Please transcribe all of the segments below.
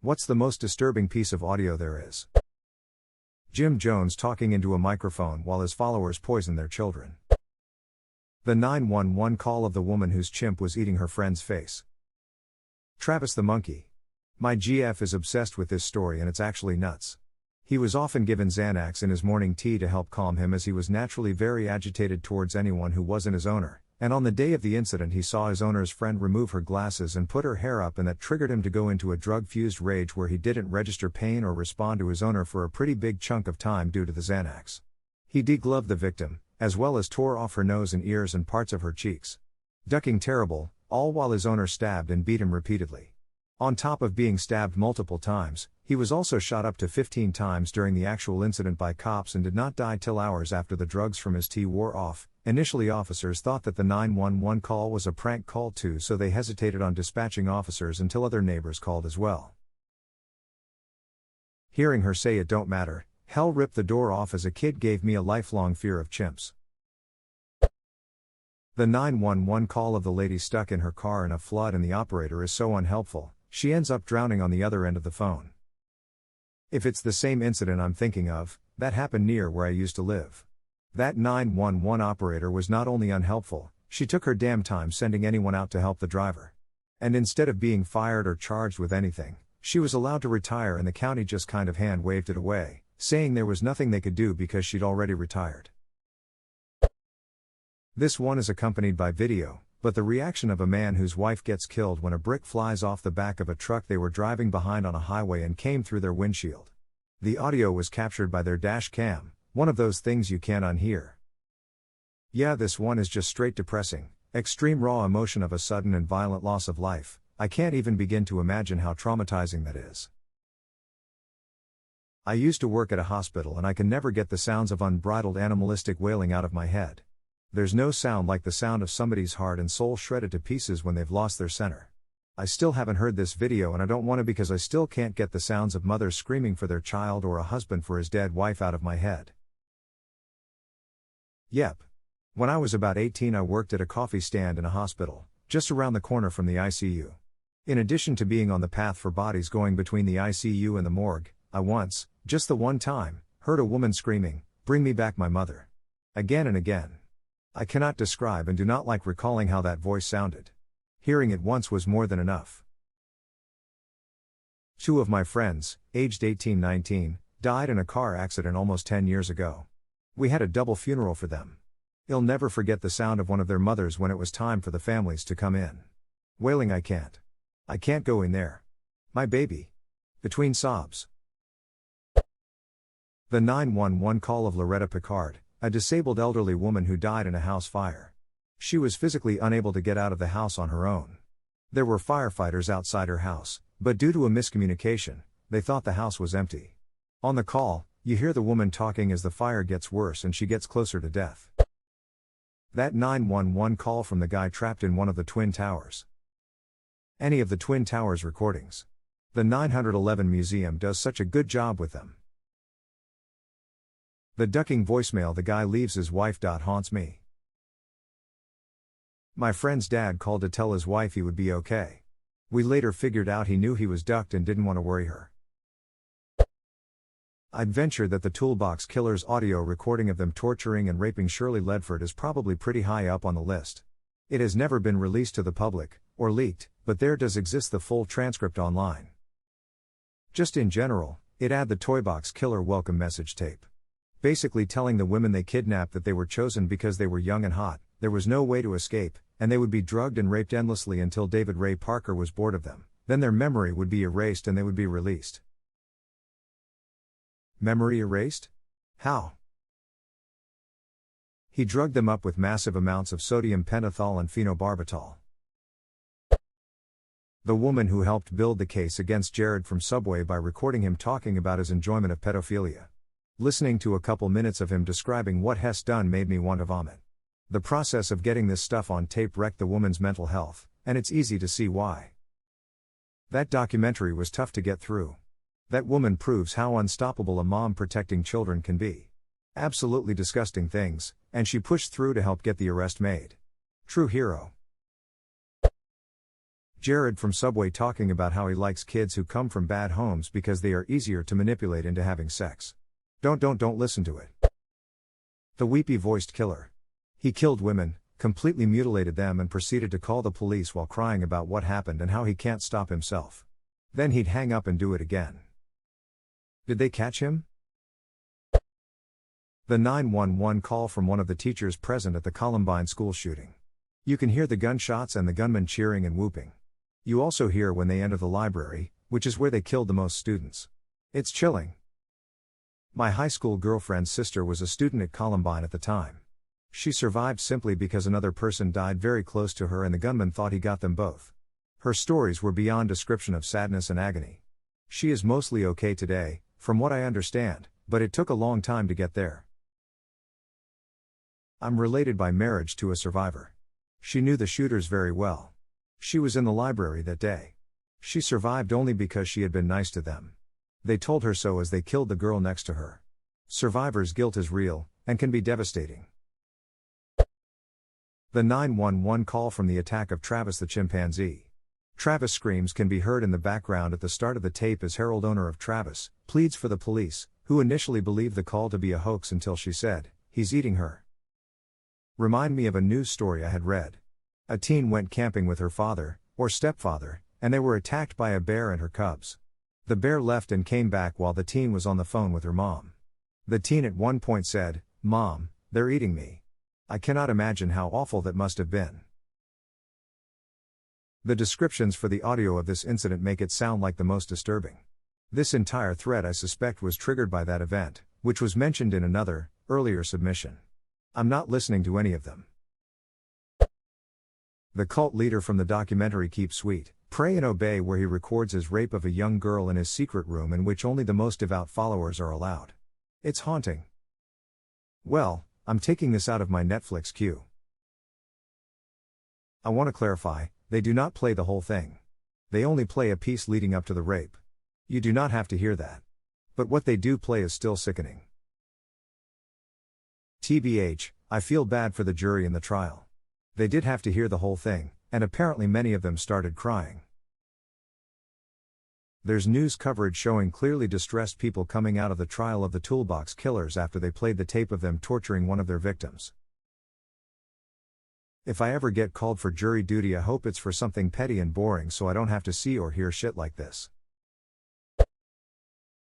What's the most disturbing piece of audio there is? Jim Jones talking into a microphone while his followers poison their children. The 911 call of the woman whose chimp was eating her friend's face. Travis the monkey. My GF is obsessed with this story and it's actually nuts. He was often given Xanax in his morning tea to help calm him as he was naturally very agitated towards anyone who wasn't his owner, and on the day of the incident he saw his owner's friend remove her glasses and put her hair up, and that triggered him to go into a drug-fused rage where he didn't register pain or respond to his owner for a pretty big chunk of time due to the Xanax. He degloved the victim, as well as tore off her nose and ears and parts of her cheeks. Ducking terrible, all while his owner stabbed and beat him repeatedly. On top of being stabbed multiple times, he was also shot up to 15 times during the actual incident by cops and did not die till hours after the drugs from his tea wore off. Initially, officers thought that the 911 call was a prank call too, so they hesitated on dispatching officers until other neighbors called as well. Hearing her say "it don't matter, hell rip the door off" as a kid gave me a lifelong fear of chimps. The 911 call of the lady stuck in her car in a flood and the operator is so unhelpful, she ends up drowning on the other end of the phone. If it's the same incident I'm thinking of, that happened near where I used to live. That 911 operator was not only unhelpful, she took her damn time sending anyone out to help the driver. And instead of being fired or charged with anything, she was allowed to retire and the county just kind of hand waved it away, saying there was nothing they could do because she'd already retired. This one is accompanied by video, but the reaction of a man whose wife gets killed when a brick flies off the back of a truck they were driving behind on a highway and came through their windshield. The audio was captured by their dash cam, one of those things you can't unhear. Yeah, this one is just straight depressing, extreme raw emotion of a sudden and violent loss of life. I can't even begin to imagine how traumatizing that is. I used to work at a hospital and I can never get the sounds of unbridled animalistic wailing out of my head. There's no sound like the sound of somebody's heart and soul shredded to pieces when they've lost their center. I still haven't heard this video and I don't want to because I still can't get the sounds of mothers screaming for their child or a husband for his dead wife out of my head. Yep. When I was about 18 I worked at a coffee stand in a hospital, just around the corner from the ICU. In addition to being on the path for bodies going between the ICU and the morgue, I once, just the one time, heard a woman screaming, "Bring me back my mother." Again and again. I cannot describe and do not like recalling how that voice sounded. Hearing it once was more than enough. Two of my friends, aged 18-19, died in a car accident almost 10 years ago. We had a double funeral for them. I'll never forget the sound of one of their mothers when it was time for the families to come in. Wailing, I can't go in there. My baby. Between sobs. The 911 call of Loretta Picard, a disabled elderly woman who died in a house fire. She was physically unable to get out of the house on her own. There were firefighters outside her house, but due to a miscommunication, they thought the house was empty. On the call, you hear the woman talking as the fire gets worse and she gets closer to death. That 911 call from the guy trapped in one of the Twin Towers. Any of the Twin Towers recordings. The 911 Museum does such a good job with them. The ducking voicemail the guy leaves his wife. Haunts me. My friend's dad called to tell his wife he would be okay. We later figured out he knew he was ducked and didn't want to worry her. I'd venture that the Toolbox Killer's audio recording of them torturing and raping Shirley Ledford is probably pretty high up on the list. It has never been released to the public, or leaked, but there does exist the full transcript online. Just in general, it had the Toybox Killer welcome message tape. Basically telling the women they kidnapped that they were chosen because they were young and hot, there was no way to escape, and they would be drugged and raped endlessly until David Ray Parker was bored of them. Then their memory would be erased and they would be released. Memory erased? How? He drugged them up with massive amounts of sodium pentothal and phenobarbital. The woman who helped build the case against Jared from Subway by recording him talking about his enjoyment of pedophilia. Listening to a couple minutes of him describing what Hess done made me want to vomit. The process of getting this stuff on tape wrecked the woman's mental health, and it's easy to see why. That documentary was tough to get through. That woman proves how unstoppable a mom protecting children can be. Absolutely disgusting things, and she pushed through to help get the arrest made. True hero. Jared from Subway talking about how he likes kids who come from bad homes because they are easier to manipulate into having sex. Don't listen to it. The weepy voiced killer. He killed women, completely mutilated them, and proceeded to call the police while crying about what happened and how he can't stop himself. Then he'd hang up and do it again. Did they catch him? The 911 call from one of the teachers present at the Columbine school shooting. You can hear the gunshots and the gunmen cheering and whooping. You also hear when they enter the library, which is where they killed the most students. It's chilling. My high school girlfriend's sister was a student at Columbine at the time. She survived simply because another person died very close to her and the gunman thought he got them both. Her stories were beyond description of sadness and agony. She is mostly okay today, from what I understand, but it took a long time to get there. I'm related by marriage to a survivor. She knew the shooters very well. She was in the library that day. She survived only because she had been nice to them. They told her so as they killed the girl next to her. Survivor's guilt is real, and can be devastating. The 911 call from the attack of Travis the chimpanzee. Travis' screams can be heard in the background at the start of the tape as Harold, owner of Travis, pleads for the police, who initially believed the call to be a hoax until she said, "He's eating her." Remind me of a news story I had read. A teen went camping with her father, or stepfather, and they were attacked by a bear and her cubs. The bear left and came back while the teen was on the phone with her mom. The teen at one point said, "Mom, they're eating me." I cannot imagine how awful that must have been. The descriptions for the audio of this incident make it sound like the most disturbing. This entire thread I suspect was triggered by that event, which was mentioned in another, earlier submission. I'm not listening to any of them. The cult leader from the documentary Keep Sweet, Pray and Obey, where he records his rape of a young girl in his secret room in which only the most devout followers are allowed. It's haunting. Well, I'm taking this out of my Netflix queue. I want to clarify, they do not play the whole thing. They only play a piece leading up to the rape. You do not have to hear that. But what they do play is still sickening. TBH, I feel bad for the jury in the trial. They did have to hear the whole thing, and apparently many of them started crying. There's news coverage showing clearly distressed people coming out of the trial of the Toolbox Killers after they played the tape of them torturing one of their victims. If I ever get called for jury duty, I hope it's for something petty and boring so I don't have to see or hear shit like this.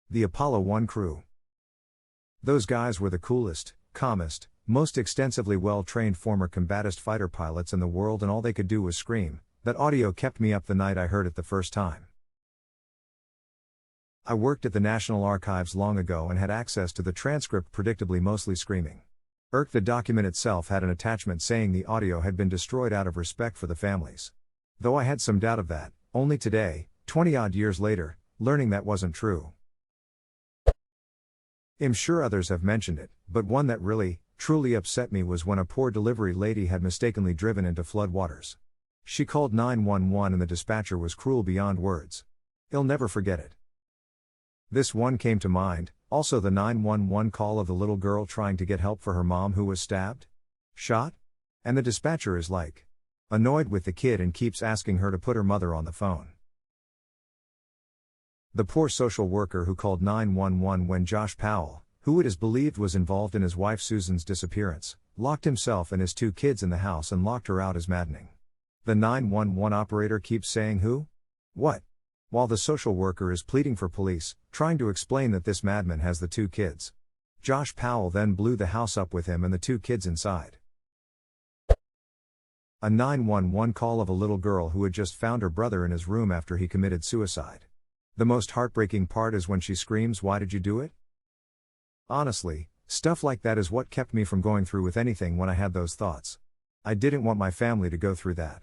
The Apollo 1 crew. Those guys were the coolest, calmest, most extensively well-trained former combatist fighter pilots in the world, and all they could do was scream. That audio kept me up the night I heard it the first time. I worked at the National Archives long ago and had access to the transcript, predictably mostly screaming. The document itself had an attachment saying the audio had been destroyed out of respect for the families. Though I had some doubt of that, only today, 20-odd years later, learning that wasn't true. I'm sure others have mentioned it, but one that really, truly upset me was when a poor delivery lady had mistakenly driven into floodwaters. She called 911 and the dispatcher was cruel beyond words. I'll never forget it. This one came to mind, also the 911 call of the little girl trying to get help for her mom who was stabbed? Shot? And the dispatcher is like, annoyed with the kid and keeps asking her to put her mother on the phone. The poor social worker who called 911 when Josh Powell, who it is believed was involved in his wife Susan's disappearance, locked himself and his 2 kids in the house and locked her out is maddening. The 911 operator keeps saying who? What? While the social worker is pleading for police, trying to explain that this madman has the 2 kids. Josh Powell then blew the house up with him and the 2 kids inside. A 911 call of a little girl who had just found her brother in his room after he committed suicide. The most heartbreaking part is when she screams, "Why did you do it?" Honestly, stuff like that is what kept me from going through with anything when I had those thoughts. I didn't want my family to go through that.